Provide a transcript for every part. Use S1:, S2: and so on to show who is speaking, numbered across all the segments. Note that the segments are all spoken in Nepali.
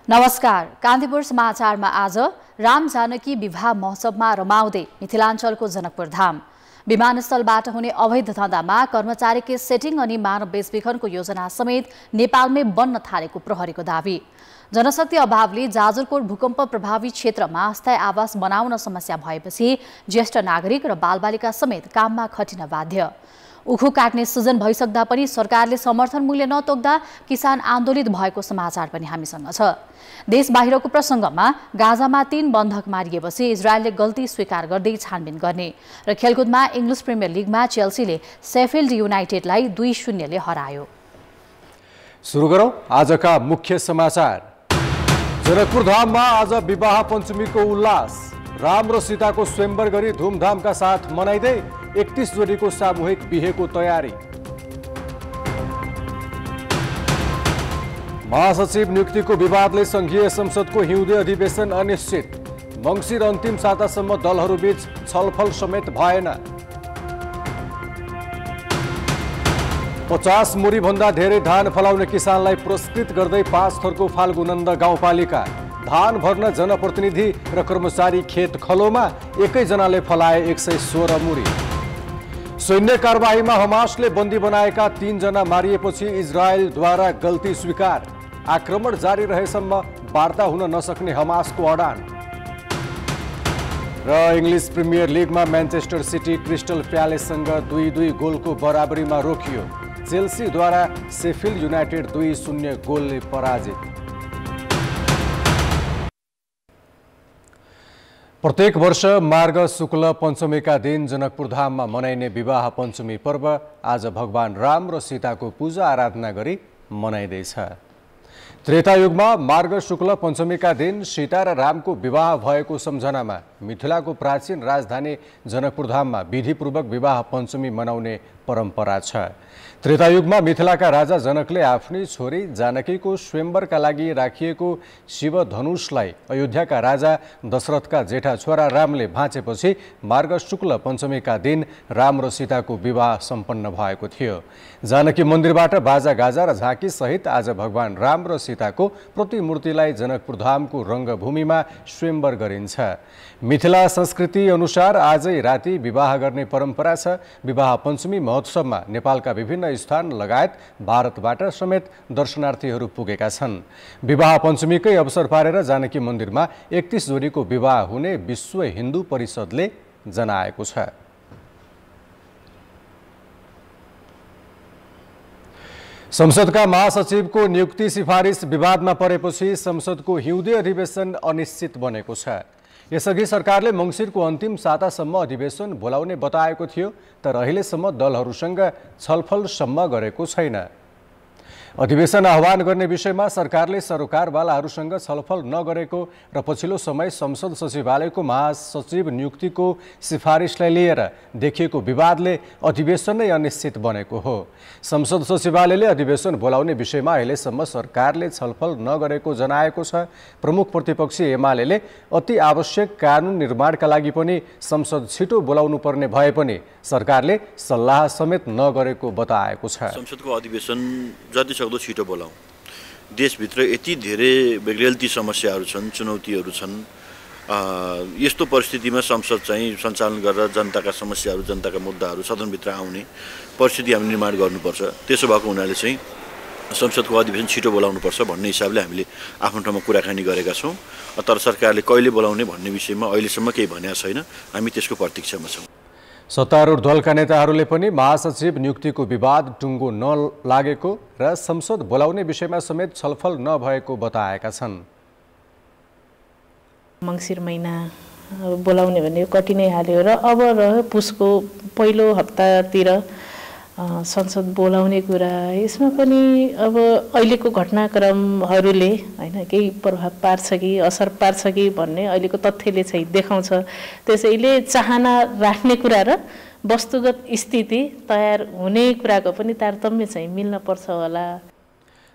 S1: नमस्कार, कान्तिपुर समाचारमा आज राम जानकी विवाह महोत्सवमा रमाउँदै मिथिलाञ्चलको जनकपुर धाम। विमानस्थलबाट हुने अवैध धन्दामा कर्मचारीकै सेटिङ अनि मानव बेचबिखनको योजना समेत नेपालमै बन्न थालेको प्रहरीको दावी। जनशक्ति अभावले जाजरकोट भूकम्प प्रभावित क्षेत्रमा अस्थायी आवास बनाउन समस्या भएपछि ज्येष्ठ नागरिक र बालबालिका समेत काममा खटिन बाध्य। उखु काट्ने सिजन भइसक्दा पनि सरकारले समर्थन मूल्य नतोक्दा किसान आन्दोलित भएको समाचार पनि हामीसँग छ। देश बाहिरको प्रसङ्गमा गाजामा 3 बन्धक मारिएपछि इजरायलले गल्ती स्वीकार गर्दै छानबिन गर्ने र खेलकुदमा इङ्ग्लिस प्रिमियर लिगमा चेल्सीले शेफिल्ड युनाइटेडलाई 2-0 ले हरायो।
S2: सुरु गरौँ आजका मुख्य समाचार। जनकपुर धाममा आज विवाह पञ्चमीको उल्लास। राम र सीताको स्वयंवर गरी धुमधामका साथ मनाइदै 31 जोडीको सामूहिक बिहेको तयारी। महासचिव नियुक्तिको विवादले संघीय संसदको हिउँदे अधिवेशन अनिश्चित। मङ्सिर अन्तिम सातासम्म दलहरूबीच छलफल समेत भएन। 50 मुरी भन्दा धेरै धान फलाउने किसानलाई पुरस्कृत गर्दै 5 थरको फाल्गुनन्द गाउँपालिका। धान भर्न जनप्रतिनिधि र कर्मचारी खेत खलोमा एकैजनाले फलाए 116 मुरी। सैन्य कारबाहीमा हमासले बन्दी बनाएका 3 जना मारिएपछि इजरायलद्वारा गल्ती स्वीकार। आक्रमण जारी रहेसम्म वार्ता हुन नसक्ने हमासको अडान। र इङ्ग्लिस प्रिमियर लिगमा म्यान्चेस्टर सिटी क्रिस्टल प्यालेससँग 2-2 गोलको बराबरीमा रोकियो। चेल्सीद्वारा शेफिल्ड युनाइटेड 2-0 गोलले पराजित। प्रत्येक वर्ष मार्ग शुक्ल पञ्चमीका दिन जनकपुर धाममा मनाइने विवाह पञ्चमी पर्व आज भगवान राम र सीताको पूजा आराधना गरी मनाइँदैछ। त्रेतायुगमा मार्ग शुक्ल पञ्चमीका दिन सीता र रामको विवाह भएको सम्झनामा मिथिलाको प्राचीन राजधानी जनकपुर धाममा विधिपूर्वक विवाह पञ्चमी मनाउने परम्परा छ। त्रेतायुगमा मिथिलाका राजा जनकले आफ्नी छोरी जानकीको स्वयंवरका लागि राखिएको शिव धनुषलाई अयोध्याका राजा दशरथका जेठा छोरा रामले भाँचेपछि मार्ग शुक्ल पञ्चमीका दिन राम र सीताको विवाह सम्पन्न भएको थियो। जानकी मन्दिरबाट बाजा गाजा र झाँकी सहित आज भगवान राम र सीताको प्रतिमूर्तिलाई जनकपुर धामको रङ्गभूमिमा स्वयंवर गरिन्छ। मिथिला संस्कृति अनुसार आजै राति विवाह गर्ने परम्परा छ। विवाह पञ्चमी महोत्सवमा नेपालका विभिन्न स्थान लगायत भारतबाट समेत दर्शनार्थीहरू पुगेका छन्। विवाह पञ्चमीकै अवसर पारेर जानकी मन्दिरमा 31 जोडीको विवाह हुने विश्व हिन्दू परिषदले जनाएको छ। संसदका महासचिवको नियुक्ति सिफारिस विवादमा परेपछि संसदको हिउँदे अधिवेशन अनिश्चित बनेको छ। यसअघि सरकारले मङ्सिरको अन्तिम सातासम्म अधिवेशन बोलाउने बताएको थियो, तर अहिलेसम्म दलहरूसँग छलफलसम्म गरेको छैन। अधिवेशन आह्वान गर्ने विषयमा सरकारले सरकारवालाहरूसँग छलफल नगरेको र पछिल्लो समय संसद सचिवालयको महासचिव नियुक्तिको सिफारिसलाई लिएर देखिएको विवादले अधिवेशन नै अनिश्चित बनेको हो। संसद सचिवालयले अधिवेशन बोलाउने विषयमा अहिलेसम्म सरकारले छलफल नगरेको जनाएको छ। प्रमुख प्रतिपक्षी एमाले अति आवश्यक कानुन निर्माणका लागि पनि संसद छिटो बोलाउनु पर्ने भए पनि सरकारले सल्लाह समेत नगरेको बताएको छ।
S3: संसदको अधिवेशन जति सक्दो छिटो बोलाउँ। देशभित्र यति धेरै बेग्रेल्ती समस्याहरू छन्, चुनौतीहरू छन्। यस्तो परिस्थितिमा संसद चाहिँ सञ्चालन गरेर जनताका समस्याहरू, जनताका मुद्दाहरू सदनभित्र आउने परिस्थिति हामी निर्माण गर्नुपर्छ। त्यसो भएको हुनाले चाहिँ संसदको अधिवेशन छिटो बोलाउनुपर्छ भन्ने हिसाबले हामीले आफ्नो ठाउँमा कुराकानी गरेका छौँ। तर सरकारले कहिले बोलाउने भन्ने विषयमा अहिलेसम्म केही भनेको छैन। हामी त्यसको प्रतीक्षामा छौँ।
S2: सत्तारूढ दलका नेताहरूले पनि महासचिव नियुक्तिको विवाद टुङ्गो नलागेको र संसद बोलाउने विषयमा समेत छलफल नभएको बताएका छन्।
S4: मङ्सिर महिना बोलाउने भन्ने कठिनै हाल्यो र अब पुसको पहिलो हप्तातिर संसद बोलाउने कुरा, यसमा पनि अब अहिलेको घटनाक्रमहरूले हैन केही प्रभाव पार्छ कि असर पार्छ कि भन्ने अहिलेको तथ्यले चाहिँ देखाउँछ। त्यसैले चाहना राख्ने कुरा र वस्तुगत स्थिति तयार हुने कुराको पनि तारतम्य चाहिँ मिल्न पर्छ होला।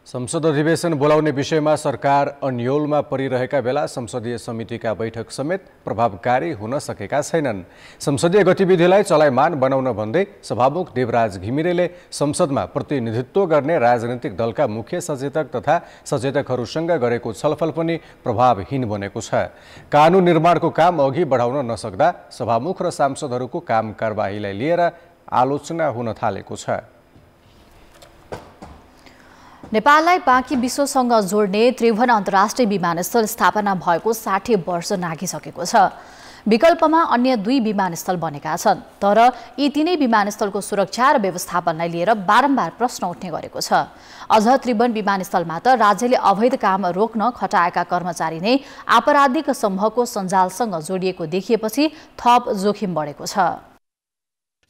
S2: संसद अधिवेशन बोलाउने विषयमा सरकार अन्योलमा परिरहेका बेला संसदीय समितिका बैठक समेत प्रभावकारी हुन सकेका छैनन्। संसदीय गतिविधिलाई चलायमान बनाउन भन्दै सभामुख देवराज घिमिरेले संसदमा प्रतिनिधित्व गर्ने राजनीतिक दलका मुख्य सचेतक तथा सचेतकहरूसँग गरेको छलफल पनि प्रभावहीन बनेको छ। कानुन निर्माणको काम अघि बढाउन नसक्दा सभामुख र सांसदहरूको काम कारबाहीलाई लिएर आलोचना हुन थालेको छ।
S1: नेपाललाई बाँकी विश्वसँग जोड्ने त्रिभुवन अन्तर्राष्ट्रिय विमानस्थल स्थापना भएको 60 वर्ष नाघिसकेको छ। विकल्पमा अन्य 2 विमानस्थल बनेका छन्, तर यी तीनै विमानस्थलको सुरक्षा र व्यवस्थापनलाई लिएर बारम्बार प्रश्न उठ्ने गरेको छ। अझ त्रिभुवन विमानस्थलमा त राज्यले अवैध काम रोक्न खटाएका कर्मचारी नै आपराधिक समूहको सञ्जालसँग जोडिएको देखिएपछि थप जोखिम बढेको छ।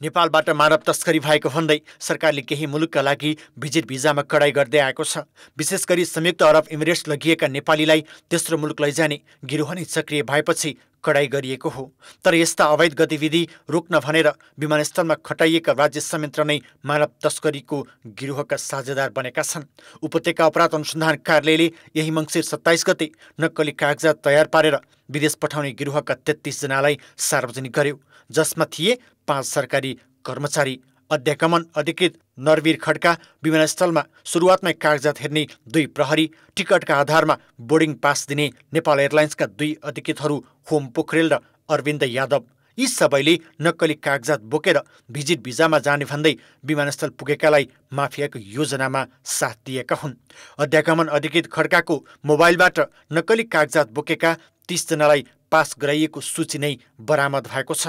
S5: नेपालबाट मानव तस्करी भएको भन्दै सरकारले केही मुलुकका लागि भिजिट भिजामा कडाई गर्दै आएको छ। विशेष गरी संयुक्त अरब इमिरेट्स लगिएका नेपालीलाई तेस्रो मुलुक लैजाने गिरोह नै सक्रिय भएपछि कडाई गरिएको हो। तर यस्ता अवैध गतिविधि रोक्न भनेर विमानस्थलमा खटाइएका राज्य संयन्त्र नै मानव तस्करीको गिरोहका साझेदार बनेका छन्। उपत्यका अपराध अनुसन्धान कार्यालयले यही मङ्सिर 27 गते नक्कली कागजात तयार पारेर विदेश पठाउने गिरोहका 33 जनालाई सार्वजनिक गर्यो, जसमा थिए 5 सरकारी कर्मचारी, अध्यागमन अधिकृत नरवीर खड्का, विमानस्थलमा सुरुवातमै कागजात हेर्ने 2 प्रहरी, टिकटका आधारमा बोर्डिङ पास दिने नेपाल एयरलाइन्सका 2 अधिकृतहरू होम पोखरेल र अरविन्द यादव। यी सबैले नक्कली कागजात बोकेर भिजिट भिजामा जाने भन्दै विमानस्थल पुगेकालाई माफियाको योजनामा साथ दिएका हुन्। अध्यागमन अधिकृत खड्काको मोबाइलबाट नक्कली कागजात बोकेका 30 जनालाई पास गराइएको सूची नै बरामद भएको छ।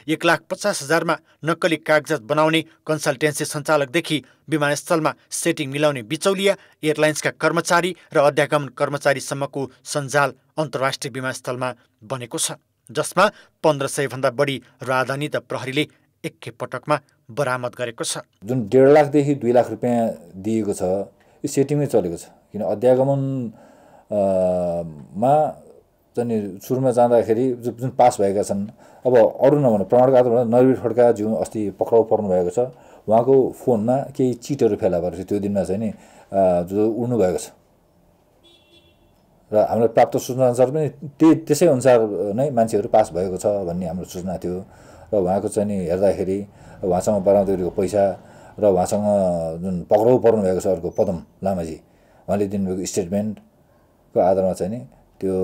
S5: 1,50,000 मा नक्कली कागजात बनाउने कन्सल्टेन्सी सञ्चालकदेखि विमानस्थलमा सेटिङ मिलाउने बिचौलिया, एयरलाइन्सका कर्मचारी र अध्यागमन कर्मचारीसम्मको सञ्जाल अन्तर्राष्ट्रिय विमानस्थलमा बनेको छ, जसमा 1500 भन्दा बढी राजधानी त प्रहरीले एकैपटकमा बरामद गरेको छ।
S6: जुन 1.5 लाखदेखि 2 लाख रुपियाँ दिएको छ, यो सेटिङमै चलेको छ। किन अध्यागमनमा चाहिँ सुरुमा जाँदाखेरि जुन पास भएका छन्, अब अरू नभनौँ प्रमाणको आधारमा नरवीर खड्का जुन अस्ति पक्राउ पर्नु भएको छ, उहाँको फोनमा केही चिटहरू फेला परेको छ। त्यो दिनमा चाहिँ नि जो उड्नु भएको छ र हामीलाई प्राप्त सूचना अनुसार पनि त्यसै अनुसार नै मान्छेहरू पास भएको छ भन्ने हाम्रो सूचना थियो। र उहाँको चाहिँ नि हेर्दाखेरि उहाँसँग बरामद गरेको पैसा र उहाँसँग जुन पक्राउ पर्नु भएको छ अर्को पदम लामाजी, उहाँले दिनुभएको स्टेटमेन्टको आधारमा चाहिँ नि त्यो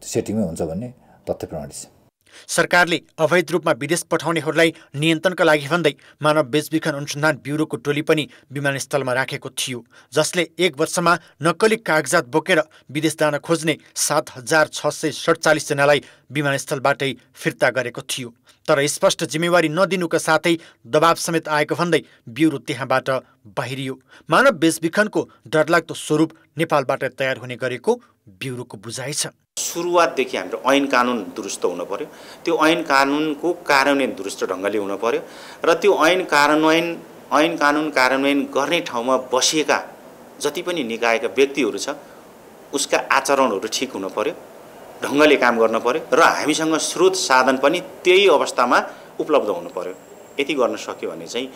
S6: सेटिङमै हुन्छ भन्ने तथ्य प्रमाणित छ।
S5: सरकारले अवैध रूपमा विदेश पठाउनेहरूलाई नियन्त्रणका लागि भन्दै मानव बेचबिखन अनुसन्धान ब्युरोको टोली पनि विमानस्थलमा राखेको थियो, जसले 1 वर्षमा नक्कली कागजात बोकेर विदेश जान खोज्ने 7,647 जनालाई विमानस्थलबाटै फिर्ता गरेको थियो। तर स्पष्ट जिम्मेवारी नदिनुका साथै दबाव समेत आएको भन्दै ब्युरो त्यहाँबाट बाहिरियो। मानव बेचबिखनको डरलाग्दो स्वरूप नेपालबाट तयार हुने गरेको ब्युरोको बुझाइ छ।
S7: सुरुवातदेखि हाम्रो ऐन कानुन दुरुस्त हुनु पर्यो, त्यो ऐन कानुनको कार्यान्वयन दुरुस्त ढङ्गले हुनु पर्यो र त्यो ऐन कानुन कार्यान्वयन गर्ने ठाउँमा बसिएका जति पनि निकायका व्यक्तिहरू छ उसका आचरणहरू ठिक हुनु पर्यो, ढङ्गले काम गर्न पर्यो र हामीसँग स्रोत साधन पनि त्यही अवस्थामा उपलब्ध हुनु पर्यो। यति गर्न सक्यो भने चाहिँ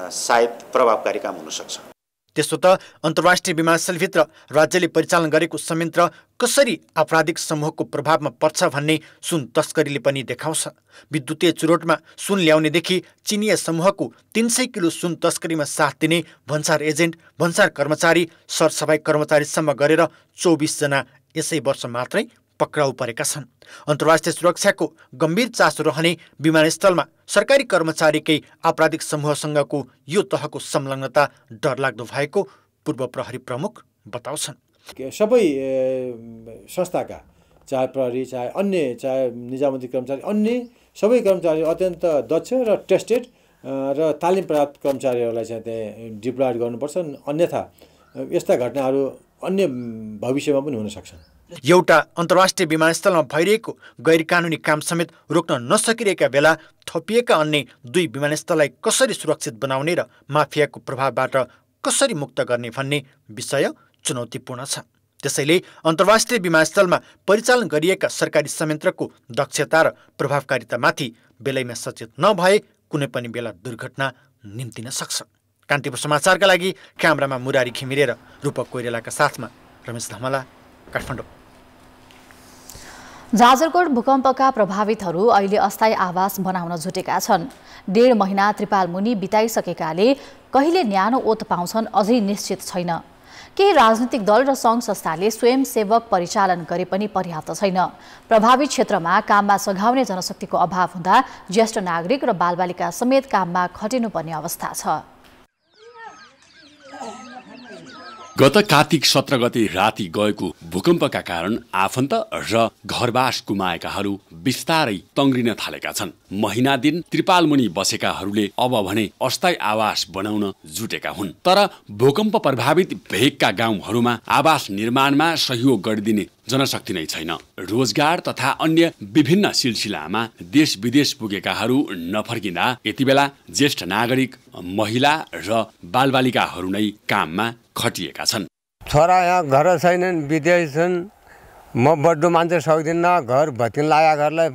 S7: सायद प्रभावकारी काम हुन सक्छ।
S5: त्यसो त अन्तर्राष्ट्रिय विमानस्थलभित्र राज्यले परिचालन गरेको संयन्त्र कसरी आपराधिक समूहको प्रभावमा पर्छ भन्ने सुन तस्करीले पनि देखाउँछ। विद्युतीय चुरोटमा सुन ल्याउनेदेखि चिनिया समूहको 300 किलो सुन तस्करीमा साथ दिने भन्सार एजेन्ट, भन्सार कर्मचारी, सरसफाई कर्मचारीसम्म गरेर 24 जना यसै वर्ष मात्रै पक्राउ परेका छन्। अन्तर्राष्ट्रिय सुरक्षाको गम्भीर चासो रहने विमानस्थलमा सरकारी कर्मचारीकै आपराधिक समूहसँगको यो तहको संलग्नता डरलाग्दो भएको पूर्व प्रहरी प्रमुख बताउँछन्।
S8: सबै संस्थाका चाहे प्रहरी चाहे निजामती कर्मचारी अन्य सबै कर्मचारी अत्यन्त दक्ष र टेस्टेड र तालिम प्राप्त कर्मचारीहरूलाई चाहिँ त्यहाँ डिप्लोयड गर्नुपर्छ। अन्यथा यस्ता घटनाहरू अन्य भविष्यमा पनि हुन सक्छन्।
S5: एउटा अन्तर्राष्ट्रिय विमानस्थलमा भइरहेको गैरकानुनी काम समेत रोक्न नसकिरहेका बेला थपिएका अन्य 2 विमानस्थललाई कसरी सुरक्षित बनाउने र माफियाको प्रभावबाट कसरी मुक्त गर्ने भन्ने विषय चुनौतीपूर्ण छ। त्यसैले अन्तर्राष्ट्रिय विमानस्थलमा परिचालन गरिएका सरकारी संयन्त्रको दक्षता र प्रभावकारितामाथि बेलैमा सचेत नभए कुनै पनि बेला दुर्घटना निम्तिन सक्छ। कान्तिपुर समाचारका लागि क्यामेरामा मुरारी घिमिरे र रूपक कोइरालाका साथमा रमेश धमला, काठमाडौँ।
S1: जाजरकोट भूकम्पका प्रभावितहरू अहिले अस्थायी आवास बनाउन जुटेका छन्। 1.5 महिना त्रिपाल मुनि बिताइसकेकाले कहिले न्यानो ओत पाउँछन् अझै निश्चित छैन। केही राजनीतिक दल र सङ्घ संस्थाले स्वयंसेवक परिचालन गरे पनि पर्याप्त छैन। प्रभावित क्षेत्रमा काममा सघाउने जनशक्तिको अभाव हुँदा ज्येष्ठ नागरिक र बालबालिका समेत काममा खटिनुपर्ने अवस्था छ।
S9: गत कार्तिक 17 गते राति गएको भूकम्पका कारण आफन्त र घरबास गुमाएकाहरू बिस्तारै तङ्ग्रिन थालेका छन्। महिना दिन त्रिपाल मुनि बसेकाहरूले अब भने अस्थायी आवास बनाउन जुटेका हुन्। तर भूकम्प प्रभावित भेगका गाउँहरूमा आवास निर्माणमा सहयोग गरिदिने जनशक्ति नै छैन। रोजगार तथा अन्य विभिन्न सिलसिलामा देश विदेश पुगेकाहरू नफर्किँदा यति बेला ज्येष्ठ नागरिक, महिला र बालबालिकाहरू नै काममा खटिएका छन्।
S10: छोरा यहाँ घर छैनन्, विदेश छन्। म बड्डो मान्छे सक्दिनँ, घर भत्किन लागेका घरलाई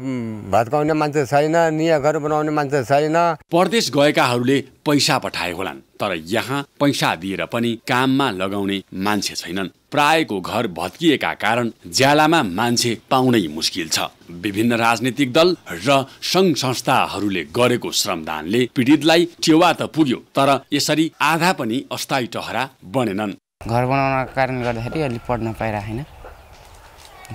S10: भत्काउने मान्छे छैन, नयाँ घर बनाउने मान्छे छैन।
S9: परदेश गएकाहरूले पैसा पठाए होलान्, तर यहाँ पैसा दिएर पनि काममा लगाउने मान्छे छैनन्। प्रायको घर भत्किएका कारण ज्यालामा मान्छे पाउनै मुस्किल छ। विभिन्न राजनीतिक दल र सङ्घ संस्थाहरूले गरेको श्रमदानले पीडितलाई टेवा त पुग्यो, तर यसरी आधा पनि अस्थायी टहरा बनेनन्।
S11: घर बनाउनको कारणले गर्दाखेरि अलि पढ्न पाइरहेन,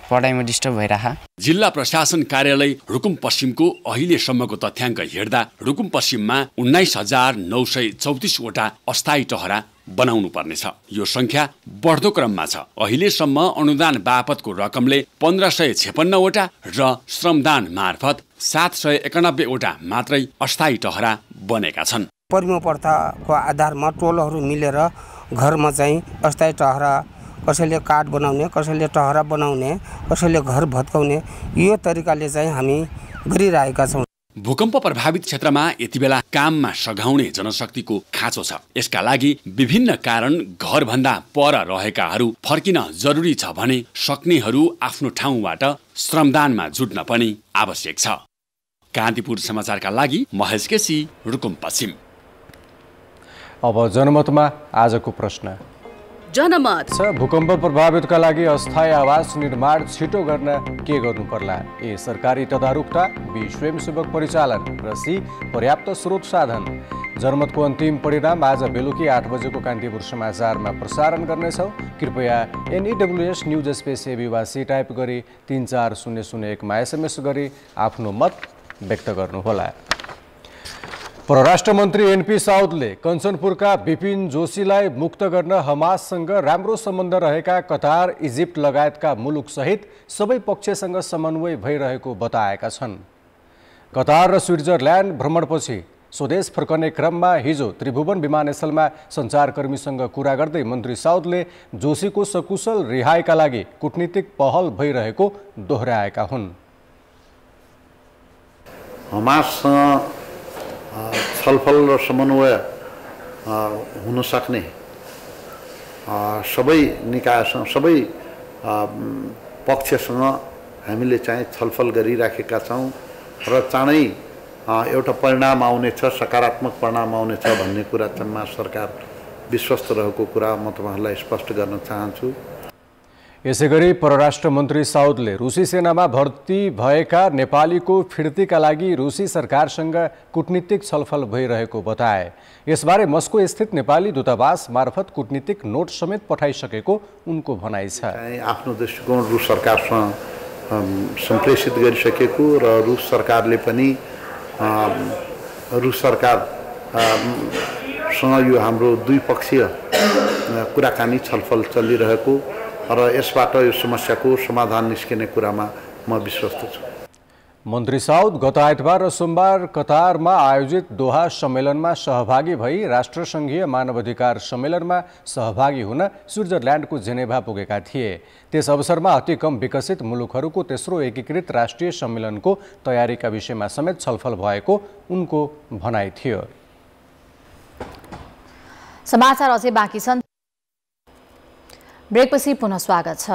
S11: पढाइमा डिस्टर्ब भइरह।
S9: जिल्ला प्रशासन कार्यालय रुकुम पश्चिमको अहिलेसम्मको तथ्याङ्क हेर्दा रुकुम पश्चिममा 19,934 वटा अस्थायी टहरा बनाउनु पर्नेछ। यो संख्या बढ्दो क्रममा छ। अहिलेसम्म अनुदान बापतको रकमले 1556 वटा र श्रमदान मार्फत 791 वटा मात्रै अस्थायी टहरा बनेका छन्।
S12: परिम प्रथाको आधारमा टोलहरू मिलेर घरमा चाहिँ अस्थायी टहरा, कसैले काठ बनाउने, कसैले टहरा बनाउने, कसैले घर भत्काउने, यो तरिकाले चाहिँ हामी गरिरहेका छौँ।
S9: भूकम्प प्रभावित क्षेत्रमा यति बेला काममा सघाउने जनशक्तिको खाँचो छ। यसका लागि विभिन्न कारण घरभन्दा पर रहेकाहरू फर्किन जरुरी छ भने सक्नेहरू आफ्नो ठाउँबाट श्रमदानमा जुट्न पनि आवश्यक छ। कान्तिपुर समाचारका लागि महेश केसी, रुकुम पश्चिम।
S2: अब जनमतमा आजको प्रश्न।
S13: जनमत
S2: भूकम्प प्रभावितका लागि अस्थायी आवास निर्माण छिटो गर्न के गर्नु पर्ला? ए. सरकारी तदारुकता, बी. स्वयंसेवक परिचालन र सी. पर्याप्त स्रोत साधन। जनमतको अन्तिम परिणाम आज बेलुकी 8 बजेको कान्तिपुर समाचारमा प्रसारण गर्नेछौँ। कृपया NEWS न्युज स्पेस एबीवासी टाइप गरी 34001मा SMS गरी आफ्नो मत व्यक्त गर्नुहोला। परराष्ट्र मन्त्री NP साउदले कञ्चनपुरका बिपिन जोशीलाई मुक्त गर्न हमाससँग राम्रो सम्बन्ध रहेका कतार, इजिप्ट लगायतका मुलुकसहित सबै पक्षसँग समन्वय भइरहेको बताएका छन्। कतार र स्विट्जरल्यान्ड भ्रमणपछि स्वदेश फर्कने क्रममा हिजो त्रिभुवन विमानस्थलमा सञ्चारकर्मीसँग कुरा गर्दै मन्त्री साउदले जोशीको सकुशल रिहाईका लागि कूटनीतिक पहल भइरहेको दोहोर्याएका हुन्।
S14: हमाससँग छलफल र समन्वय हुन सक्ने सबै निकायसँग, सबै पक्षसँग हामीले चाहिँ छलफल गरिराखेका छौँ र चाँडै एउटा परिणाम आउनेछ, सकारात्मक परिणाम आउनेछ भन्ने कुरा चाहिँ सरकार विश्वस्त रहेको कुरा म तपाईँहरूलाई स्पष्ट गर्न चाहन्छु।
S2: यसैगरी परराष्ट्र मन्त्री साउदले रुसी सेनामा भर्ती भएका नेपालीको फिर्तीका लागि रुसी सरकारसँग कूटनीतिक छलफल भइरहेको बताए। यसबारे मस्को स्थित नेपाली दूतावास मार्फत कूटनीतिक नोट समेत पठाइसकेको उनको भनाइ छ।
S14: आफ्नो दृष्टिकोण रुस सरकारसँग सम्प्रेषित गरिसकेको र रुस सरकारले पनि रुस सरकारसँग यो हाम्रो द्विपक्षीय कुराकानी छलफल चलिरहेको र यसबाट यो समस्याको समाधान निस्किने कुरामा म विश्वस्त छु।
S2: मन्त्री साउद गत आइतबार र सोमबार कतारमा आयोजित दोहा सम्मेलनमा सहभागी भई राष्ट्रसङ्घीय मानवाधिकार सम्मेलनमा सहभागी हुन स्विट्जरल्यान्डको जेनेभा पुगेका थिए। त्यस अवसरमा अति कम विकसित मुलुकहरूको तेस्रो एकीकृत राष्ट्रिय सम्मेलनको तयारीका विषयमा समेत छलफल भएको उनको भनाइ थियो।
S1: समाचार अझै बाँकी छन्, ब्रेकपछि पुनः स्वागत छ।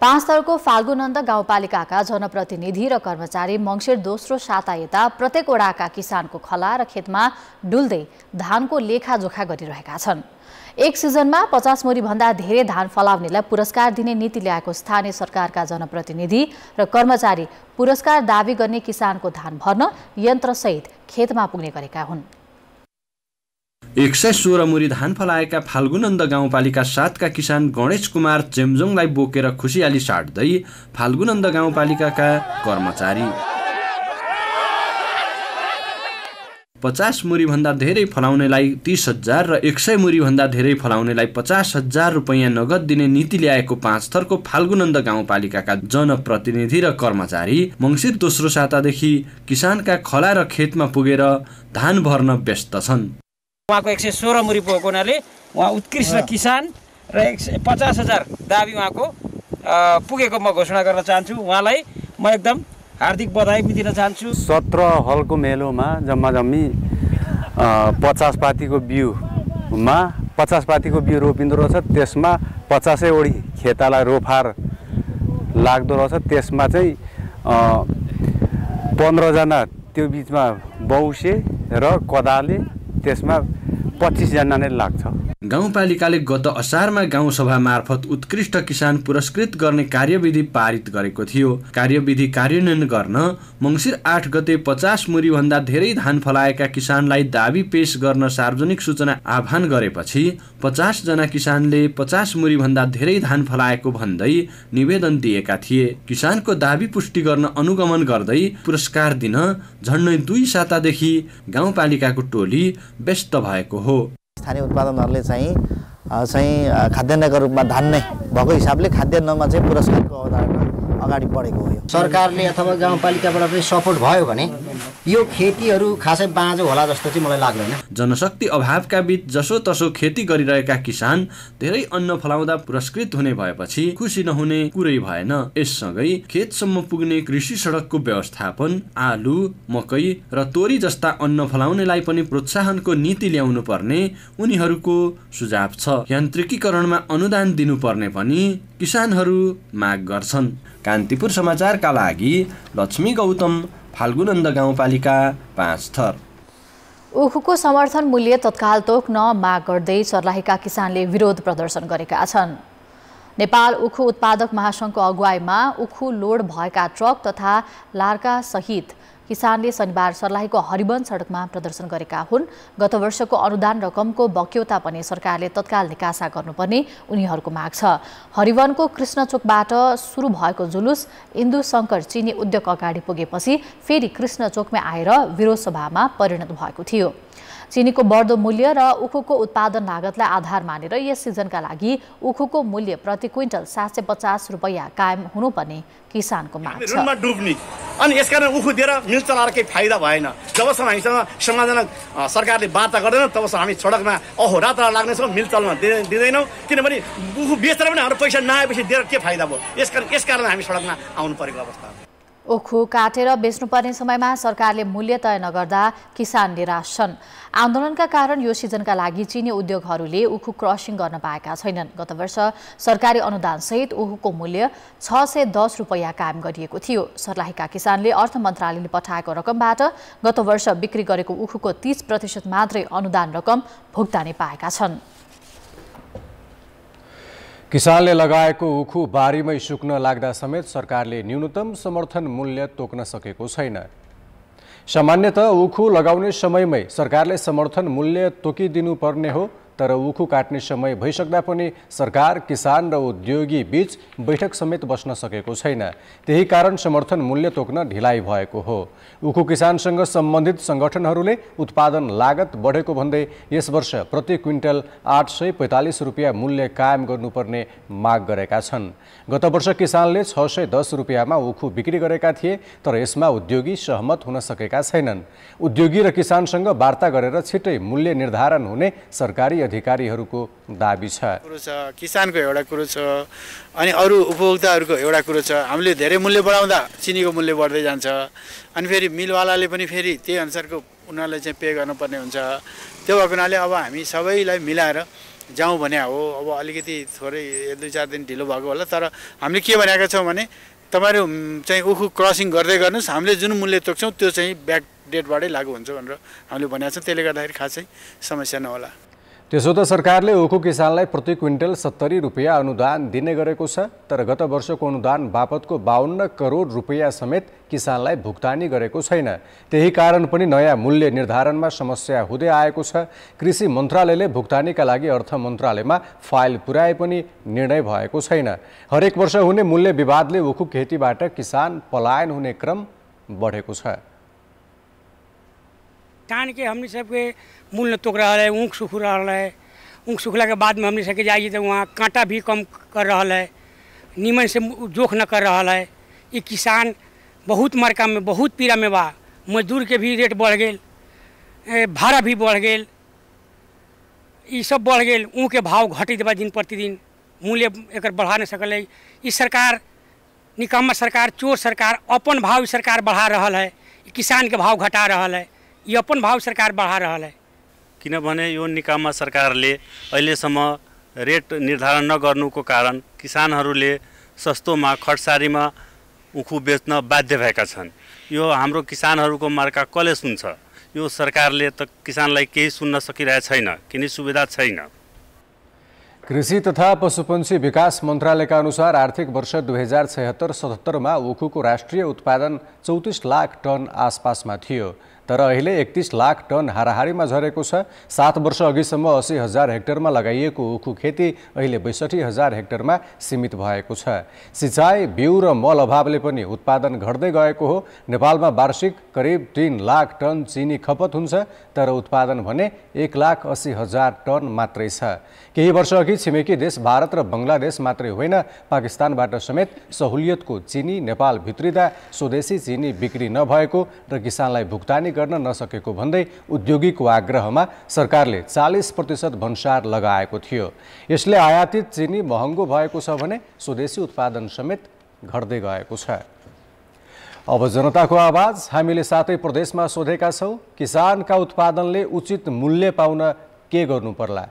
S1: पाँचथरको फाल्गुनन्द गाउँपालिकाका जनप्रतिनिधि र कर्मचारी मङ्सिर दोस्रो साता यता प्रत्येक वडाका किसानको खला र खेतमा डुल्दै धानको लेखाजोखा गरिरहेका छन्। एक सिजनमा 50 मुरी भन्दा धेरै धान फलाउनेलाई पुरस्कार दिने नीति ल्याएको स्थानीय सरकारका जनप्रतिनिधि र कर्मचारी पुरस्कार दावी गर्ने किसानको धान भर्न यन्त्रसहित खेतमा पुग्ने गरेका हुन्।
S13: 116 मुरी धान फलाएका फाल्गुनन्द गाउँपालिका 7 का किसान गणेश कुमार चेम्जोङलाई बोकेर खुसियाली साट्दै फाल्गुनन्द गाउँपालिकाका कर्मचारी 50 मुरी भन्दा धेरै फलाउनेलाई 30,000 र 100 मुरी भन्दा धेरै फलाउनेलाई 50,000 रुपैयाँ नगद दिने नीति ल्याएको पाँचथरको फाल्गुनन्द गाउँपालिकाका जनप्रतिनिधि र कर्मचारी मङ्सिर दोस्रो सातादेखि किसानका खला र खेतमा पुगेर धान भर्न व्यस्त छन्।
S15: उहाँको 116 मुरी पुगेको हुनाले उहाँ उत्कृष्ट किसान र 50,000 दाबी उहाँको पुगेको म घोषणा गर्न चाहन्छु। उहाँलाई म एकदम हार्दिक बधाई दिन चाहन्छु।
S16: 17 हलको मेलोमा जम्मी 50 पातीको बिउमा 50 पातीको बिउ रोपिँदो रहेछ। त्यसमा 50 वडी खेतालाई रोफार लाग्दो रहेछ। त्यसमा चाहिँ 15 जना त्यो बिचमा बौसे र कदाले, त्यसमा 25 जना नै लाग्छ।
S13: गाउँपालिकाले गत असारमा गाउँसभा मार्फत उत्कृष्ट किसान पुरस्कृत गर्ने कार्यविधि पारित गरेको थियो। कार्यविधि कार्यान्वयन गर्न मङ्सिर 8 गते 50 मुरी भन्दा धेरै धान फलाएका किसानलाई दाबी पेश गर्न सार्वजनिक सूचना आह्वान गरेपछि 50 जना किसानले 50 मुरी भन्दा धेरै धान फलाएको भन्दै निवेदन दिएका थिए। किसानको दाबी पुष्टि गर्न अनुगमन गर्दै पुरस्कार दिन झन्डै 2 सातादेखि गाउँपालिकाको टोली व्यस्त भएको हो।
S17: स्थानीय उत्पादनहरूले चाहिँ खाद्यान्नका रूपमा धान नै भएको हिसाबले खाद्यान्नमा चाहिँ पुरस्कारको अवधारणा अगाडि बढेको हो। सरकारले अथवा गाउँपालिकाबाट पनि सपोर्ट भयो भने यो खेतीहरू खासै बाँझो होला जस्तो चाहिँ मलाई लाग्दैन।
S13: जनशक्ति अभावका बीच जसोतसो खेती गरिरहेका किसान धेरै अन्न फलाउँदा पुरस्कृत हुने भएपछि खुसी नहुने कुरै भएन। यससँगै खेतसम्म पुग्ने कृषि सडकको व्यवस्थापन, आलु, मकै र तोरी जस्ता अन्न फलाउनेलाई पनि प्रोत्साहनको नीति ल्याउनु पर्ने उनीहरूको सुझाव छ। यान्त्रिकीकरणमा अनुदान दिनुपर्ने पनि किसानहरू माग गर्छन्। कान्तिपुर समाचारका लागि लक्ष्मी गौतम, फाल्गुनन्द गाउँपालिका 5 थर।
S1: उखुको समर्थन मूल्य तत्काल तोक्न माग गर्दै सर्लाहीका किसानले विरोध प्रदर्शन गरेका छन्। नेपाल उखु उत्पादक महासङ्घको अगुवाईमा उखु लोड भएका ट्रक तथा लार्का सहित किसानले शनिबार सर्लाहीको हरिवन सडकमा प्रदर्शन गरेका हुन्। गत वर्षको अनुदान रकमको बक्यौता पनि सरकारले तत्काल निकासा गर्नुपर्ने उनीहरूको माग छ। हरिवनको कृष्णचोकबाट सुरु भएको जुलुस इन्दु शङ्कर चिनी उद्योग अगाडि पुगेपछि फेरि कृष्णचोकमै आएर विरोध सभामा परिणत भएको थियो। चिनीको बढ्दो मूल्य र उखुको उत्पादन लागतलाई आधार मानेर यस सिजनका लागि उखुको मूल्य प्रति क्विन्टल 750 रुपैयाँ कायम हुनुपर्ने किसानको माग छ।
S18: डुब्ने अनि यसकारण उखु दिएर मिल चलाएर केही फाइदा भएन। जबसम्म हामीसँग समाधान सरकारले वार्ता गर्दैन तबसम्म हामी सडकमा अहोरात्र लाग्नेछौँ, मिल चल्न दिँदैनौँ। किनभने उखु बेचेर पनि हाम्रो पैसा नआएपछि दिएर के फाइदा भयो। यसकारण हामी सडकमा आउनु परेको अवस्था।
S1: उखु काटेर बेच्नुपर्ने समयमा सरकारले मूल्य तय नगर्दा किसान निराश छन्। आन्दोलनका कारण यो सिजनका लागि चिनी उद्योगहरूले उखु क्रसिङ गर्न पाएका छैनन्। गत वर्ष सरकारी अनुदानसहित उखुको मूल्य 610 रुपैयाँ कायम गरिएको थियो। सर्लाहीका किसानले अर्थ मन्त्रालयले पठाएको रकमबाट गत वर्ष बिक्री गरेको उखुको 30% मात्रै अनुदान रकम भुक्तानी पाएका छन्।
S2: किसानले लगाएको उखु बारीमै सुक्न लाग्दा समेत सरकारले न्यूनतम समर्थन मूल्य तोक्न सकेको छैन। सामान्यतः उखु लगाउने समयमै सरकारले समर्थन मूल्य तोकिदिनु पर्ने हो, तर उखु काट्ने समय भइसक्दा पनि सरकार, किसान र उद्योगी बीच बैठक समेत बस्न सकेको छैन। त्यही कारण समर्थन मूल्य तोक्न ढिलाइ भएको हो। उखु किसानसँग सम्बन्धित सङ्गठनहरूले उत्पादन लागत बढेको भन्दै यस वर्ष प्रति क्विन्टल 845 रुपैयाँ मूल्य कायम गर्नुपर्ने माग गरेका छन्। गत वर्ष किसानले 610 रुपैयाँमा उखु बिक्री गरेका थिए, तर यसमा उद्योगी सहमत हुन सकेका छैनन्। उद्योगी र किसानसँग वार्ता गरेर छिटै मूल्य निर्धारण हुने सरकारी अधिकारीहरूको दाबी छ।
S19: किसानको एउटा कुरो छ अनि अरू उपभोक्ताहरूको एउटा कुरो छ। हामीले धेरै मूल्य बढाउँदा चिनीको मूल्य बढ्दै जान्छ अनि फेरि मिलवालाले पनि फेरि त्यही अनुसारको उनीहरूले चाहिँ पे गर्नुपर्ने हुन्छ। त्यो भएको हुनाले अब हामी सबैलाई मिलाएर जाउँ भने हो। अब अलिकति थोरै 1-2-4 दिन ढिलो भएको होला, तर हामीले के भनेका छौँ भने तपाईँहरू चाहिँ उखु क्रसिङ गर्दै गर्नुहोस्, हामीले जुन मूल्य तोक्छौँ त्यो चाहिँ ब्याक डेटबाटै लागु हुन्छ भनेर हामीले भनेका छौँ। त्यसले गर्दाखेरि खासै समस्या नहोला।
S2: त्यसो त सरकारले उखु किसानलाई प्रति क्विन्टल 70 रुपियाँ अनुदान दिने गरेको छ, तर गत वर्षको अनुदान बापतको 52 करोड रुपियाँ समेत किसानलाई भुक्तानी गरेको छैन। त्यही कारण पनि नयाँ मूल्य निर्धारणमा समस्या हुँदै आएको छ। कृषि मन्त्रालयले भुक्तानीका लागि अर्थ मन्त्रालयमा फाइल पुर्याए पनि निर्णय भएको छैन। हरेक वर्ष हुने मूल्य विवादले उखु खेतीबाट किसान पलायन हुने क्रम बढेको छ।
S20: धान के हमने सबके मूल न तोक रहा है, ऊँख सूख रहा है। ऊँख सूखला के बाद में हमने सबके जाइए तो वहाँ कांटा भी कम कर रहा है, नीमन से जोख न कर रहा है। ये किसान बहुत मार्का में बहुत पीड़ा में बा। मजदूर के भी रेट बढ़ गए, भाड़ा भी बढ़ गए, ये सब बढ़ गए। ऊँख के भाव घटित बा दिन प्रतिदिन, मूल्य एक बढ़ा नहीं सकल है। ये सरकार निकम्मा सरकार, चोर सरकार अपन भाव सरकार बढ़ा रहा है, किसान के भाव घटा रहा है। ये अपन भाव सरकार बढ़ा रहा है।
S16: किनभने यो निकाममा सरकारले अहिलेसम्म रेट निर्धारण नगर्नुको कारण किसानहरूले सस्तोमा खटसारीमा उखु बेच्न बाध्य भएका छन्। यो हाम्रो किसानहरूको मार्का कसले सुन्छ? यो सरकारले त किसानलाई केही सुन्न सकिरहेको छैन, किनै सुविधा छैन।
S2: कृषि तथा पशुपन्छी विकास मन्त्रालयका अनुसार आर्थिक वर्ष 2076-77 मा उखुको राष्ट्रिय उत्पादन 34 लाख टन आसपासमा थियो, तर अहिले 31 लाख टन हाराहारीमा झरेको छ। 7 वर्ष अघिसम्म 80,000 हेक्टरमा लगाइएको उखु खेती अहिले 62,000 हेक्टरमा सीमित भएको छ। सिँचाइ, बिउ र मल अभावले पनि उत्पादन घट्दै गएको हो। नेपालमा वार्षिक करिब 3 लाख टन चिनी खपत हुन्छ, तर उत्पादन भने 1,80,000 टन मात्रै छ। केही वर्ष अघि छिमेकी देश भारत र बङ्गलादेश मात्रै होइन, पाकिस्तानबाट समेत सहुलियतको चिनी नेपाल भित्रिँदा स्वदेशी चिनी बिक्री नभएको र किसानलाई भुक्तानी गर्न नसकेको भन्दै उद्योगीको आग्रहमा सरकारले 40% भन्सार लगाएको थियो। यसले आयातित चिनी महँगो भएको छ भने स्वदेशी उत्पादन समेत घट्दै गएको छ। अब जनताको आवाज हामीले सातै प्रदेशमा सोधेका छौँ, किसानका उत्पादनले उचित मूल्य पाउन के गर्नु पर्ला?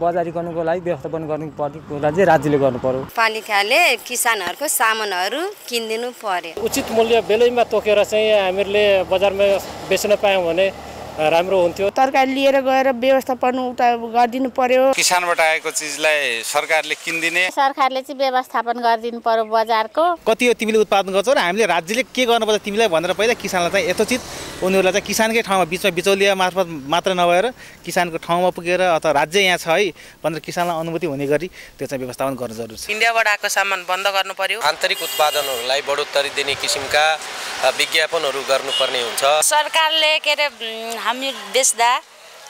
S21: बजारीकरणको लागि व्यवस्थापन गर्नुपर्ने कुरा चाहिँ राज्यले गर्नु पर्यो।
S22: पालिकाले किसानहरूको सामानहरू किनिदिनु पर्यो।
S23: उचित मूल्य बेलैमा तोकेर चाहिँ हामीहरूले बजारमा बेच्न पायौँ भने राम्रो हुन्थ्यो।
S24: तरकारी लिएर गएर व्यवस्थापन उता गरिदिनु पर्यो।
S25: किसानबाट आएको चिजलाई सरकारले किनिदिने,
S22: सरकारले चाहिँ व्यवस्थापन गरिदिनु पर्यो बजारको।
S26: कति हो तिमीले उत्पादन गर्छौ र हामीले राज्यले के गर्नुपर्छ तिमीलाई भनेर पहिला किसानलाई चाहिँ यथोचित उनीहरूलाई चाहिँ किसानकै ठाउँमा बिचमा बिचौलिया मार्फत मात्र नभएर किसानको ठाउँमा पुगेर अथवा राज्य यहाँ छ है भनेर किसानलाई अनुभूति हुने गरी त्यो चाहिँ व्यवस्थापन गर्न जरुरी छ।
S27: इन्डियाबाट आएको सामान बन्द गर्नु पर्यो।
S28: आन्तरिक उत्पादनहरूलाई बढोत्तरी दिने किसिमका विज्ञापनहरू गर्नुपर्ने हुन्छ।
S22: सरकारले के अरे हामी बेच्दा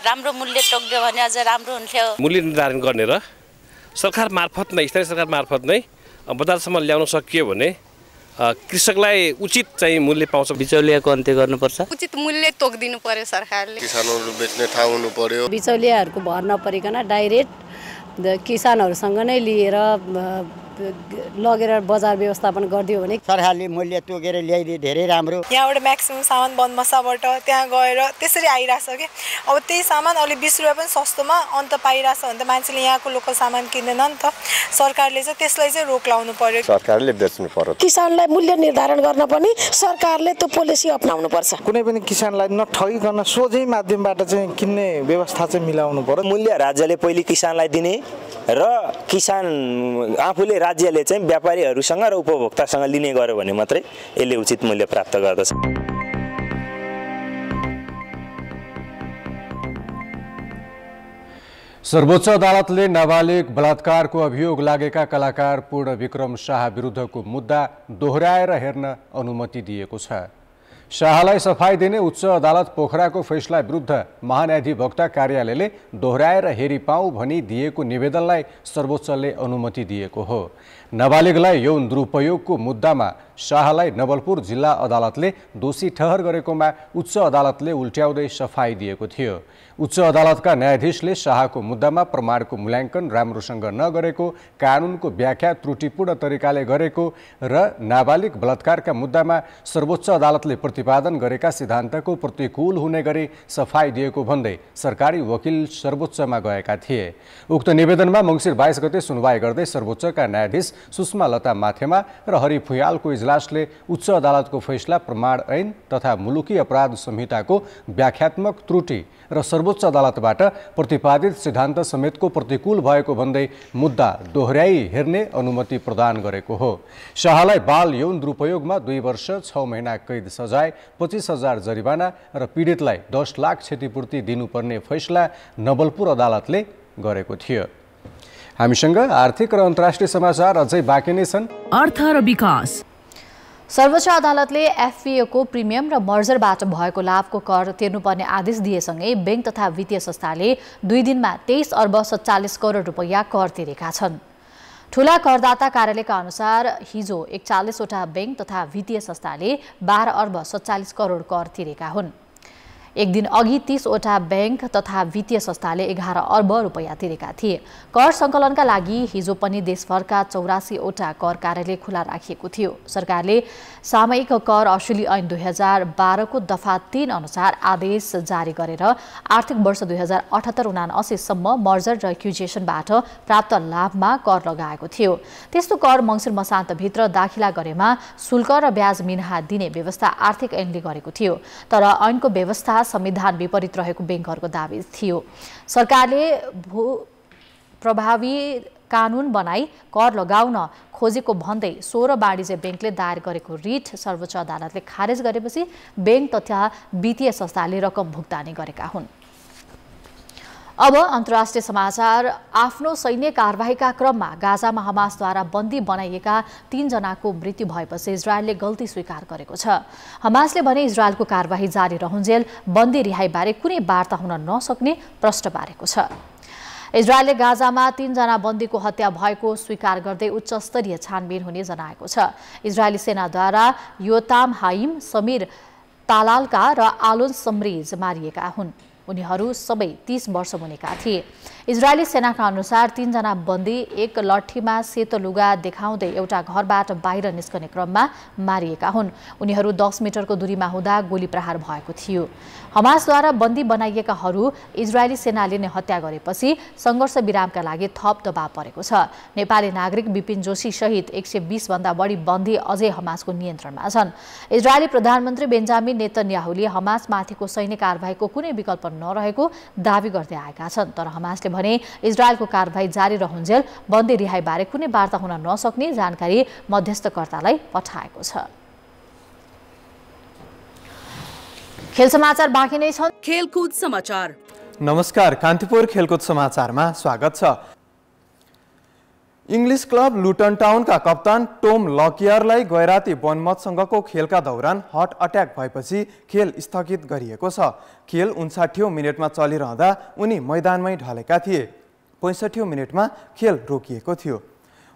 S22: राम्रो मूल्य तोक्यो भने अझ राम्रो हुन्थ्यो।
S29: मूल्य निर्धारण गर्ने र सरकार मार्फत नै, स्थानीय सरकार मार्फत नै बजारसम्म ल्याउन सकियो भने कृषकलाई उचित चाहिँ मूल्य पाउँछ।
S27: बिचौलियाको अन्त्य गर्नुपर्छ।
S22: उचित मूल्य तोकिदिनु पर्यो सरकारले।
S28: किसानहरू बेच्ने ठाउँ हुनु पर्यो।
S30: बिचौलियाहरूको भर नपरिकन डाइरेक्ट किसानहरूसँग नै लिएर लगेर बजार व्यवस्थापन गरिदियो भने
S31: सरकारले मूल्य तोकेर ल्याइदिए धेरै राम्रो।
S32: यहाँबाट म्याक्सिमम सामान बनबसाबाट त्यहाँ गएर त्यसरी आइरहेछ कि अब त्यही सामान अहिले 20 रुपियाँ पनि सस्तोमा अन्त पाइरहेछ भने त मान्छेले यहाँको लोकल सामान किन्दैन नि त। सरकारले चाहिँ त्यसलाई चाहिँ रोक लाउनु पर्यो।
S28: सरकारले बेच्नु पर्यो।
S24: किसानलाई मूल्य निर्धारण गर्न पनि सरकारले त्यो पोलिसी अपनाउनु पर्छ।
S33: कुनै पनि किसानलाई नठगिकन सोझै माध्यमबाट चाहिँ किन्ने व्यवस्था चाहिँ मिलाउनु पर्यो।
S34: मूल्य राज्यले पहिले किसानलाई दिने र किसान आफूले राज्यले चाहिँ व्यापारीहरूसँग र उपभोक्तासँग लिने गर्यो भने मात्रै यसले उचित मूल्य प्राप्त गर्दछ।
S2: सर्वोच्च अदालतले नाबालिग बलात्कारको अभियोग लागेका कलाकार पूर्ण विक्रम शाह विरुद्धको मुद्दा दोहोर्याएर हेर्न अनुमति दिएको छ। शाहलाई सफाई दिने उच्च अदालत पोखराको फैसला विरुद्ध महान्याधिवक्ता कार्यालयले दोहोर्याएर हेरी पाऊँ भनी दिएको निवेदनलाई सर्वोच्चले अनुमति दिएको हो। नाबालिगलाई यौन दुरुपयोगको मुद्दामा शाहलाई नवलपुर जिल्ला अदालतले दोषी ठहर गरेकोमा उच्च अदालतले उल्ट्याउँदै सफाई दिएको थियो। उच्च अदालतका न्यायाधीशले शाहको मुद्दामा प्रमाणको मूल्याङ्कन राम्रोसँग नगरेको, कानुनको व्याख्या त्रुटिपूर्ण तरिकाले गरेको र नाबालिग बलात्कारका मुद्दामा सर्वोच्च अदालतले प्रतिपादन गरेका सिद्धान्तको प्रतिकूल हुने गरी सफाई दिएको भन्दै सरकारी वकिल सर्वोच्चमा गएका थिए। उक्त निवेदनमा मङ्सिर 22 गते सुनवाई गर्दै सर्वोच्चका न्यायाधीश सुषमा लता माथेमा र हरि फुयालको इजलासले उच्च अदालतको फैसला प्रमाण ऐन तथा मुलुकी अपराध संहिताको व्याख्यात्मक त्रुटि र सर्वोच्च अदालतबाट प्रतिपादित सिद्धान्त समेतको प्रतिकूल भएको भन्दै मुद्दा दोहोर्याई हेर्ने अनुमति प्रदान गरेको हो। शाहलाई बाल यौन दुरुपयोगमा 2 वर्ष 6 महिना कैद सजाय, 25,000 जरिवाना र पीडितलाई 10 लाख क्षतिपूर्ति दिनुपर्ने फैसला नवलपुर अदालतले गरेको थियो। हामीसँग आर्थिक र अन्तर्राष्ट्रिय समाचार अझै बाँकी नै छन्।
S3: अर्थ र विकास।
S1: सर्वोच्च अदालतले एफपीओको प्रिमियम र मर्जरबाट भएको लाभको कर तिर्नुपर्ने आदेश दिएसँगै बैंक तथा वित्तीय संस्थाले 2 दिनमा 23 अर्ब 47 करोड रुपैयाँ कर तिरेका छन्। ठूला करदाता कार्यालयका अनुसार हिजो 41वटा बैंक तथा वित्तीय संस्थाले 12 अर्ब 47 करोड कर तिरेका हुन्। एक दिन अघि 30वटा बैंक तथा वित्तीय संस्थाले 11 अर्ब रुपैयाँ तिरेका थिए। कर सङ्कलनका लागि हिजो पनि देशभरका 84वटा कर कार्यालय खुला राखिएको थियो। सरकारले सामयिक कर असुली ऐन 2012 को दफा 3 अनुसार आदेश जारी गरेर आर्थिक वर्ष 2078-79 सम्म मर्जर र एक्युजेसनबाट प्राप्त लाभमा कर लगाएको थियो। त्यस्तो कर मङ्सिर मसान्तभित्र दाखिला गरेमा शुल्क र ब्याज मिनाहा दिने व्यवस्था आर्थिक ऐनले गरेको थियो। तर ऐनको व्यवस्था संविधान विपरीत रहेको बैंकहरूको दावी थियो। सरकारले प्रभावी कानुन बनाई कर लगाउन खोजेको भन्दै 16 वाणिज्य बैंकले दायर गरेको रिट सर्वोच्च अदालतले खारेज गरेपछि बैंक तथा वित्तीय संस्थाले रकम भुक्तानी गरेका हुन्। अब अन्तर्राष्ट्रिय समाचार। आफ्नो सैन्य कारबाहीका क्रममा गाजामा हमासद्वारा बन्दी बनाइएका 3 जनाको मृत्यु भएपछि इजरायलले गल्ती स्वीकार गरेको छ। हमासले भने इजरायलको कारबाही जारी रहुन्जेल बन्दी रिहाईबारे कुनै वार्ता हुन नसक्ने प्रश्न पारेको छ। इजरायलले गाजामा 3 जना बन्दीको हत्या भएको स्वीकार गर्दै उच्च स्तरीय छानबिन हुने जनाएको छ। इजरायली सेनाद्वारा योताम हाइम, समीर तालालका र आलोन समरिज मारिएका हुन्। उनीहरू सबै 30 वर्ष मुनिका थिए। इजरायली सेनाका अनुसार 3 जना बन्दी एक लट्ठीमा सेतो लुगा देखाउँदै एउटा घरबाट बाहिर निस्कने क्रममा मारिएका हुन्। उनीहरू 10 मिटरको दूरीमा हुँदा गोली प्रहार भएको थियो। हमासद्वारा बन्दी बनाइएकाहरू इजरायली सेनाले नै हत्या गरेपछि सङ्घर्ष विरामका लागि थप दबाव परेको छ। नेपाली नागरिक विपिन जोशी सहित 120 भन्दा बढी बन्दी अझै हमासको नियन्त्रणमा छन्। इजरायली प्रधानमन्त्री बेन्जामिन नेतन्याहुले हमासमाथिको सैन्य कारबाहीको कुनै विकल्प नरहेको दावी गर्दै आएका छन्। तर हमासले भने इजरायलको कारबाही जारी रहुन्जेल बन्दी रिहाईबारे कुनै वार्ता हुन नसक्ने जानकारी मध्यस्थकर्तालाई पठाएको छ। खेल समाचार बाँकी नै छन्।
S3: खेलकुद समाचार।
S4: नमस्कार, कान्तिपुर खेलकुद समाचारमा स्वागत छ। इङ्ग्लिस क्लब लुटन टाउनका कप्तान टोम लकियरलाई गैराती बनमतसँगको खेलका दौरान हार्ट अट्याक भएपछि खेल स्थगित गरिएको छ। खेल 59औं मिनेटमा चलिरहँदा उनी मैदानमै ढलेका थिए। 65औं मिनेटमा खेल रोकिएको थियो।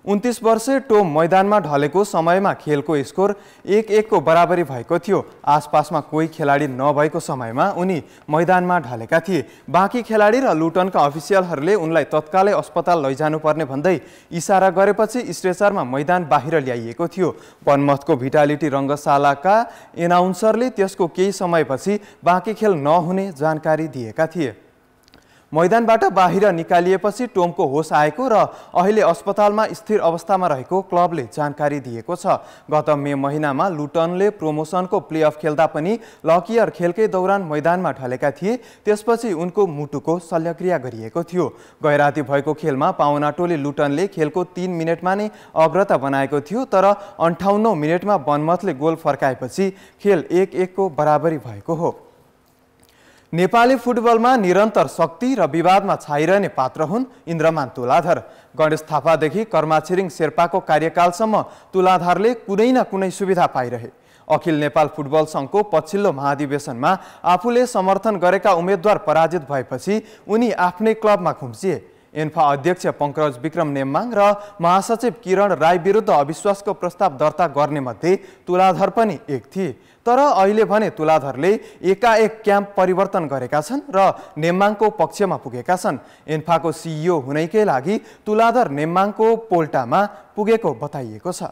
S4: 29 वर्षीय टोम मैदानमा ढलेको समयमा खेलको स्कोर 1-1 को बराबरी भएको थियो। आसपासमा कोही खेलाडी नभएको समयमा उनी मैदानमा ढलेका थिए। बाँकी खेलाडी र लुटनका अफिसियलहरूले उनलाई तत्कालै अस्पताल लैजानुपर्ने भन्दै इसारा गरेपछि स्ट्रेचरमा मैदान बाहिर ल्याइएको थियो। बनमथको भिटालिटी रङ्गशालाका एनाउन्सरले त्यसको केही समयपछि बाँकी खेल नहुने जानकारी दिएका थिए। मैदानबाट बाहिर निकालिएपछि टोमको होस आएको र अहिले अस्पतालमा स्थिर अवस्थामा रहेको क्लबले जानकारी दिएको छ। गत मे महिनामा लुटनले प्रोमोसनको प्लेअफ खेल्दा पनि लकियर खेलकै दौरान मैदानमा ढलेका थिए। त्यसपछि उनको मुटुको शल्यक्रिया गरिएको थियो। गैराती भएको खेलमा पाहुना टोली लुटनले खेलको 3 मिनेटमा नै अग्रता बनाएको थियो। तर 58औं मिनेटमा बनमथले गोल फर्काएपछि खेल 1-1 को बराबरी भएको हो। नेपाली फुटबलमा निरन्तर शक्ति र विवादमा छाइरहने पात्र हुन् इन्द्रमान तुलाधर। गणेश थापादेखि कर्मा छिरिङ शेर्पाको कार्यकालसम्म तुलाधरले कुनै न कुनै सुविधा पाइरहे। अखिल नेपाल फुटबल सङ्घको पछिल्लो महाधिवेशनमा आफूले समर्थन गरेका उम्मेद्वार पराजित भएपछि उनी आफ्नै क्लबमा खुम्चिए। एन्फा अध्यक्ष पङ्कज विक्रम नेम्माङ र महासचिव किरण राई विरुद्ध अविश्वासको प्रस्ताव दर्ता गर्ने मध्ये तुलाधर पनि एक थिए। तर अहिले भने तुलाधरले एकाएक क्याम्प परिवर्तन गरेका छन् र नेम्माङको पक्षमा पुगेका छन्। एन्फाको सिइओ हुनैकै लागि तुलाधर नेम्माङको पोल्टामा पुगेको बताइएको छ।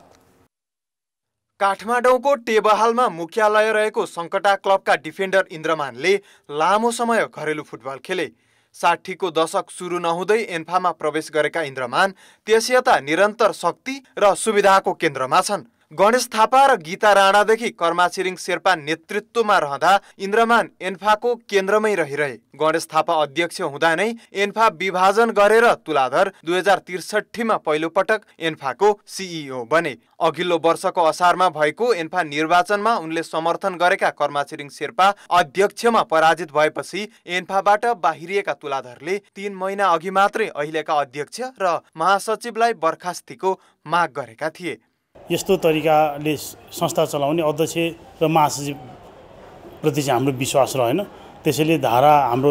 S4: काठमाडौँको टेबहालमा मुख्यालय रहेको सङ्कटा क्लबका डिफेन्डर इन्द्रमानले लामो समय घरेलु फुटबल खेले। 60 को दशक सुरु नहुँदै एन्फामा प्रवेश गरेका इन्द्रमान त्यसयता निरन्तर शक्ति र सुविधाको केन्द्रमा छन्। गणेश थापा र गीता राणादेखि कर्मा छिरिङ शेर्पा नेतृत्वमा रहँदा इन्द्रमान एन्फाको केन्द्रमै रहिरहे। गणेश थापा अध्यक्ष हुँदा नै एन्फा विभाजन गरेर तुलाधर 2063 मा पहिलोपटक एन्फाको सिइओ बने। अघिल्लो वर्षको असारमा भएको एन्फा निर्वाचनमा उनले समर्थन गरेका कर्मा छिरिङ शेर्पा अध्यक्षमा पराजित भएपछि एन्फाबाट बाहिरिएका तुलाधरले 3 महिना अघि मात्रै अहिलेका अध्यक्ष र महासचिवलाई बर्खास्तीको माग गरेका थिए।
S5: यस्तो तरिकाले संस्था चलाउने अध्यक्ष र महासचिव प्रति चाहिँ हाम्रो विश्वास रहेन। त्यसैले धारा हाम्रो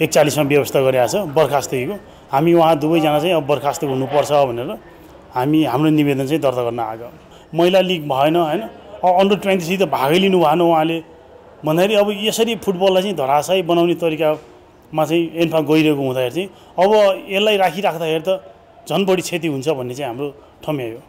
S5: 41 मा व्यवस्था गरेका छ बर्खास्तीको। हामी उहाँ दुवैजना चाहिँ अब बर्खास्त हुनुपर्छ भनेर हाम्रो निवेदन चाहिँ दर्ता गर्न आएको। महिला लिग भएन हैन, अन्डर 23 त भागै लिनु भएन उहाँले भन्दाखेरि अब यसरी फुटबललाई चाहिँ धराशायी बनाउने तरिकामा चाहिँ एन्फा गइरहेको हुँदाखेरि चाहिँ अब यसलाई राखिराख्दाखेरि त झन् बढी क्षति हुन्छ भन्ने चाहिँ हाम्रो ठम्याइ हो।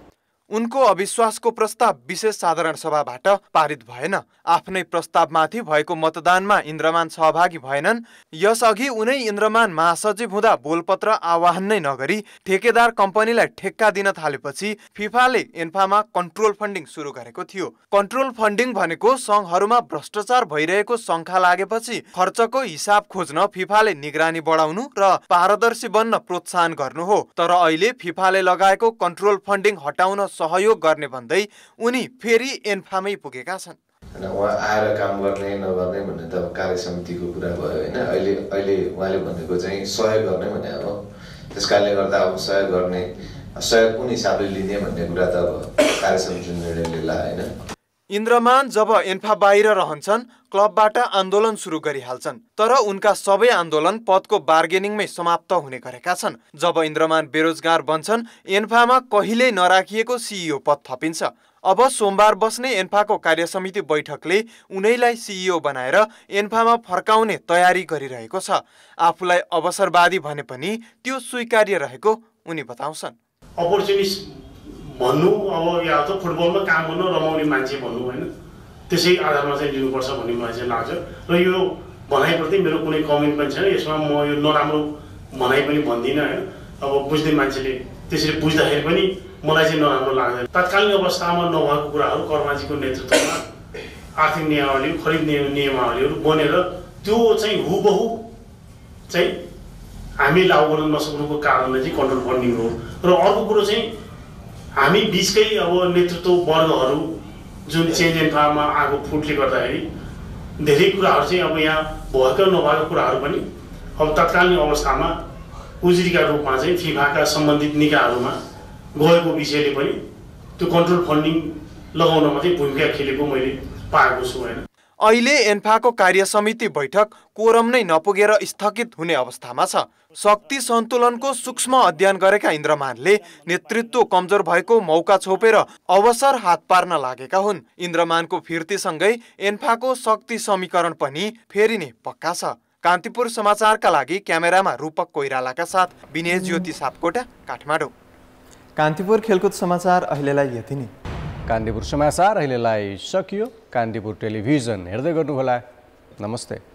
S4: उनको अविश्वासको प्रस्ताव विशेष साधारण सभाबाट पारित भएन। आफ्नै प्रस्तावमाथि भएको मतदानमा इन्द्रमान सहभागी भएनन्। यसअघि उनै इन्द्रमान महासचिव हुँदा बोलपत्र आह्वान नै नगरी ठेकेदार कम्पनीलाई ठेक्का दिन थालेपछि फिफाले एन्फामा कन्ट्रोल फन्डिङ सुरु गरेको थियो। कन्ट्रोल फन्डिङ भनेको सङ्घहरूमा भ्रष्टाचार भइरहेको शङ्का लागेपछि खर्चको हिसाब खोज्न फिफाले निगरानी बढाउनु र पारदर्शी बन्न प्रोत्साहन गर्नु हो। तर अहिले फिफाले लगाएको कन्ट्रोल फन्डिङ हटाउन सहयोग गर्ने भन्दै उनी फेरि एन्फामै पुगेका छन्।
S6: उहाँ आएर काम गर्ने नगर्ने भन्ने त कार्य समितिको कुरा भयो हैन। अहिले उहाँले भनेको चाहिँ सहयोग गर्ने भने हो। त्यसकारणले गर्दा अब सहयोग गर्ने, सहयोग कुन हिसाबले लिने भन्ने कुरा त अब कार्य समितिले निर्णय लिएला हैन।
S4: इन्द्रमान जब एन्फा बाहिर रहन्छन् क्लबबाट आन्दोलन सुरु गरिहाल्छन्। तर उनका सबै आन्दोलन पदको बार्गेनिङमै समाप्त हुने गरेका छन्। जब इन्द्रमान बेरोजगार बन्छन् एन्फामा कहिल्यै नराखिएको सिइओ पद थपिन्छ। अब सोमबार बस्ने एन्फाको कार्यसमिति बैठकले उनैलाई सिइओ बनाएर एन्फामा फर्काउने तयारी गरिरहेको छ। आफूलाई अवसरवादी भने पनि त्यो स्वीकार्य रहेको उनी बताउँछन्।
S5: अपर्चुनिस्ट भन्नु अब या त फुटबलमा काम गर्नु रमाउने मान्छे भन्नु हैन, त्यसै आधारमा चाहिँ लिनुपर्छ भन्ने मलाई चाहिँ लाग्छ। र यो भनाइप्रति मेरो कुनै कमेन्ट पनि छैन। यसमा म यो नराम्रो भनाइ पनि भन्दिनँ हैन। अब बुझ्ने मान्छेले त्यसरी बुझ्दाखेरि पनि मलाई चाहिँ नराम्रो लाग्दैन। तत्कालीन अवस्थामा नभएको कुराहरू कर्माजीको नेतृत्वमा आर्थिक नियमावली, खरिद नियमावलीहरू बनेर त्यो चाहिँ हुबहु चाहिँ हामी लागू गर्न नसक्नुको कारणले चाहिँ कन्ट्रोल फन्डिङ हो। र अर्को कुरो चाहिँ हामी बिचकै अब नेतृत्व वर्गहरू जुन चेन्ज एन्फामा आएको फुटले गर्दाखेरि धेरै कुराहरू चाहिँ अब यहाँ भएको नभएको कुराहरू पनि अब तत्कालीन अवस्थामा उजुरीका रूपमा चाहिँ फिफाका सम्बन्धित निकायहरूमा गएको विषयले पनि त्यो कन्ट्रोल फन्डिङ लगाउनमा चाहिँ भूमिका खेलेको मैले पाएको छु हैन।
S4: अहिले एन्फाको कार्यसमिति बैठक कोरम नै नपुगेर स्थगित हुने अवस्थामा छ। शक्ति सन्तुलनको सूक्ष्म अध्ययन गरेका इन्द्रमानले नेतृत्व कमजोर भएको मौका छोपेर अवसर हात पार्न लागेका हुन्। इन्द्रमानको फिर्तीसँगै एन्फाको शक्ति समीकरण पनि फेरि नै पक्का छ। कान्तिपुर समाचारका लागि क्यामेरामा रूपक कोइरालाका साथ विनय ज्योति सापकोटा, काठमाडौँ। कान्तिपुर खेलकुद समाचार अहिलेलाई यति नै।
S2: कान्तिपुर समाचार अहिलेलाई सकियो। कान्तिपुर टेलिभिजन हेर्दै गर्नुहोला। नमस्ते।